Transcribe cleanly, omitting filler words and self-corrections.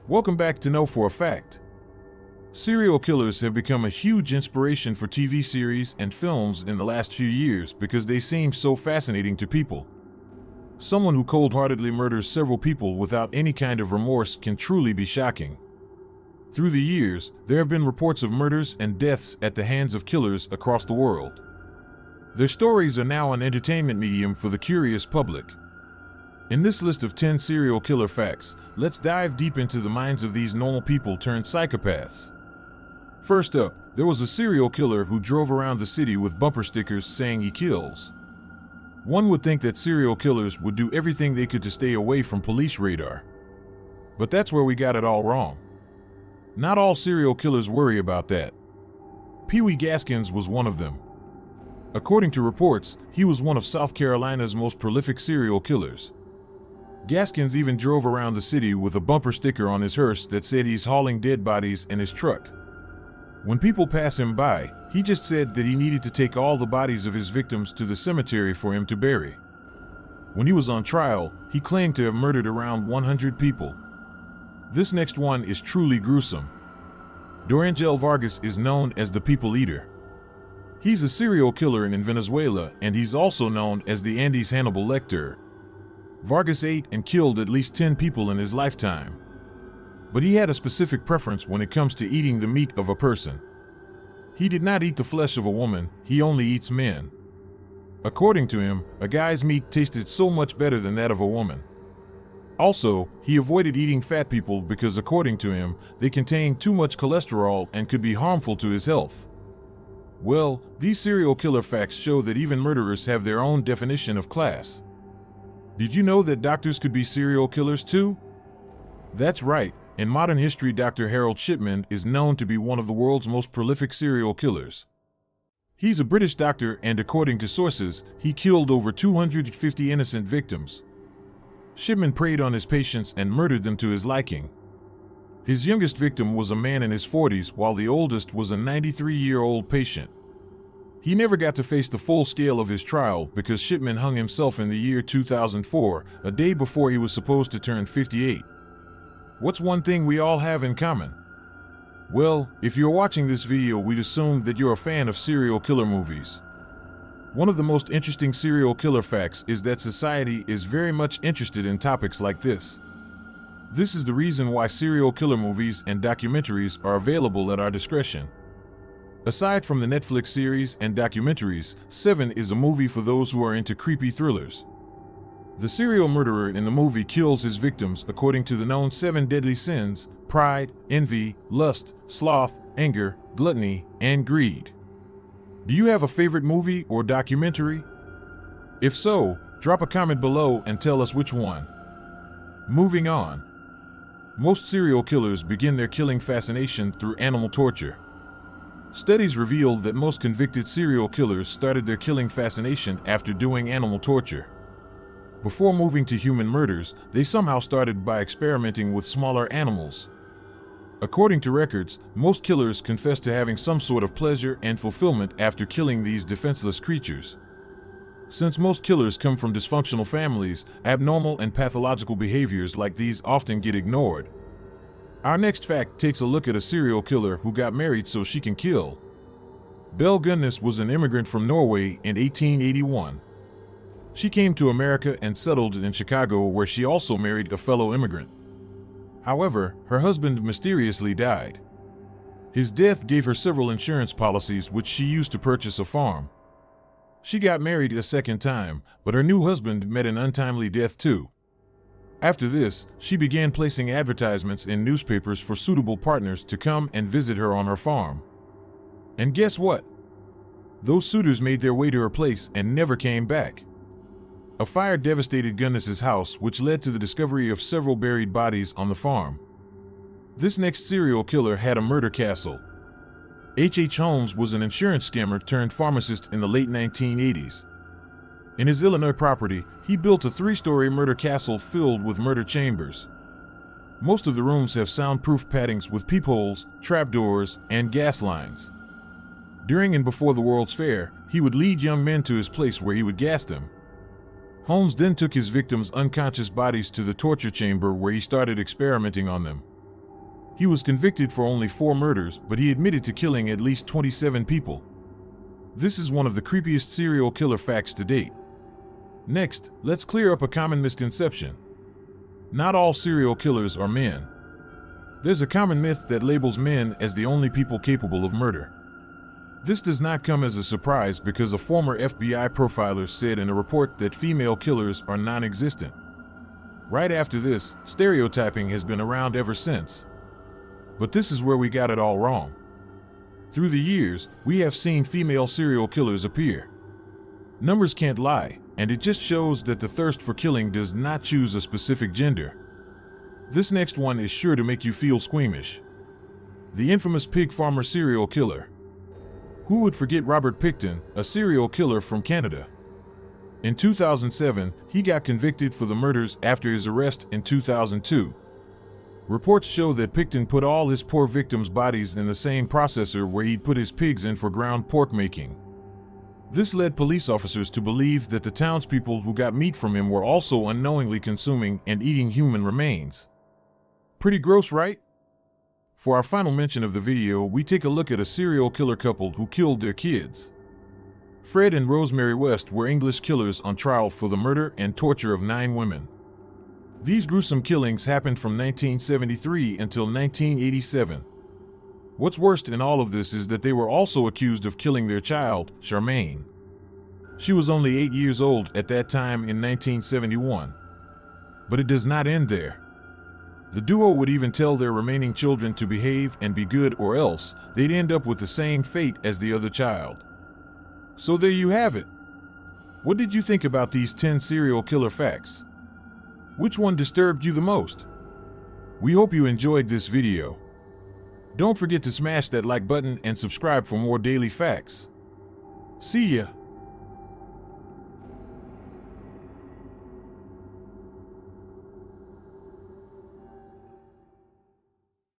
Welcome back to Know for a Fact. Serial killers have become a huge inspiration for TV series and films in the last few years because they seem so fascinating to people. Someone who cold-heartedly murders several people without any kind of remorse can truly be shocking. Through the years, there have been reports of murders and deaths at the hands of killers across the world. Their stories are now an entertainment medium for the curious public. In this list of 10 serial killer facts, let's dive deep into the minds of these normal people turned psychopaths. First up, there was a serial killer who drove around the city with bumper stickers saying he kills. One would think that serial killers would do everything they could to stay away from police radar. But that's where we got it all wrong. Not all serial killers worry about that. Pee Wee Gaskins was one of them. According to reports, he was one of South Carolina's most prolific serial killers. Gaskins even drove around the city with a bumper sticker on his hearse that said he's hauling dead bodies in his truck. When people pass him by, he just said that he needed to take all the bodies of his victims to the cemetery for him to bury. When he was on trial, he claimed to have murdered around 100 people. This next one is truly gruesome. Dorangel Vargas is known as the People Eater. He's a serial killer in Venezuela, and he's also known as the Andes Hannibal Lecter. Vargas ate and killed at least 10 people in his lifetime. But he had a specific preference when it comes to eating the meat of a person. He did not eat the flesh of a woman, he only eats men. According to him, a guy's meat tasted so much better than that of a woman. Also, he avoided eating fat people because, according to him, they contained too much cholesterol and could be harmful to his health. Well, these serial killer facts show that even murderers have their own definition of class. Did you know that doctors could be serial killers too? That's right. In modern history, Dr. Harold Shipman is known to be one of the world's most prolific serial killers. He's a British doctor, and according to sources, he killed over 250 innocent victims. Shipman preyed on his patients and murdered them to his liking. His youngest victim was a man in his 40s, while the oldest was a 93-year-old patient. He never got to face the full scale of his trial because Shipman hung himself in the year 2004, a day before he was supposed to turn 58. What's one thing we all have in common? Well, if you're watching this video, we'd assume that you're a fan of serial killer movies. One of the most interesting serial killer facts is that society is very much interested in topics like this. This is the reason why serial killer movies and documentaries are available at our discretion. Aside from the Netflix series and documentaries, Seven is a movie for those who are into creepy thrillers. The serial murderer in the movie kills his victims according to the known 7 deadly sins: pride, envy, lust, sloth, anger, gluttony, and greed. Do you have a favorite movie or documentary? If so, drop a comment below and tell us which one. Moving on. Most serial killers begin their killing fascination through animal torture. Studies revealed that most convicted serial killers started their killing fascination after doing animal torture. Before moving to human murders, they somehow started by experimenting with smaller animals. According to records, most killers confess to having some sort of pleasure and fulfillment after killing these defenseless creatures. Since most killers come from dysfunctional families, abnormal and pathological behaviors like these often get ignored. Our next fact takes a look at a serial killer who got married so she can kill. Belle Gunnes was an immigrant from Norway in 1881. She came to America and settled in Chicago, where she also married a fellow immigrant. However, her husband mysteriously died. His death gave her several insurance policies which she used to purchase a farm. She got married a second time, but her new husband met an untimely death too. After this, she began placing advertisements in newspapers for suitable partners to come and visit her on her farm. And guess what? Those suitors made their way to her place and never came back. A fire devastated Gunnes's house, which led to the discovery of several buried bodies on the farm. This next serial killer had a murder castle. H.H. Holmes was an insurance scammer turned pharmacist in the late 1980s. In his Illinois property, he built a 3-story murder castle filled with murder chambers. Most of the rooms have soundproof paddings with peepholes, trapdoors, and gas lines. During and before the World's Fair, he would lead young men to his place where he would gas them. Holmes then took his victims' unconscious bodies to the torture chamber where he started experimenting on them. He was convicted for only 4 murders, but he admitted to killing at least 27 people. This is one of the creepiest serial killer facts to date. Next, let's clear up a common misconception. Not all serial killers are men. There's a common myth that labels men as the only people capable of murder. This does not come as a surprise because a former FBI profiler said in a report that female killers are non-existent. Right after this, stereotyping has been around ever since. But this is where we got it all wrong. Through the years, we have seen female serial killers appear. Numbers can't lie, and it just shows that the thirst for killing does not choose a specific gender. This next one is sure to make you feel squeamish. The infamous pig farmer serial killer. Who would forget Robert Pickton, a serial killer from Canada? In 2007, he got convicted for the murders after his arrest in 2002. Reports show that Pickton put all his poor victims' bodies in the same processor where he'd put his pigs in for ground pork making. This led police officers to believe that the townspeople who got meat from him were also unknowingly consuming and eating human remains. Pretty gross, right? For our final mention of the video, we take a look at a serial killer couple who killed their kids. Fred and Rosemary West were English killers on trial for the murder and torture of 9 women. These gruesome killings happened from 1973 until 1987. What's worst in all of this is that they were also accused of killing their child, Charmaine. She was only 8 years old at that time in 1971. But it does not end there. The duo would even tell their remaining children to behave and be good, or else they'd end up with the same fate as the other child. So there you have it. What did you think about these 10 serial killer facts? Which one disturbed you the most? We hope you enjoyed this video. Don't forget to smash that like button and subscribe for more daily facts. See ya!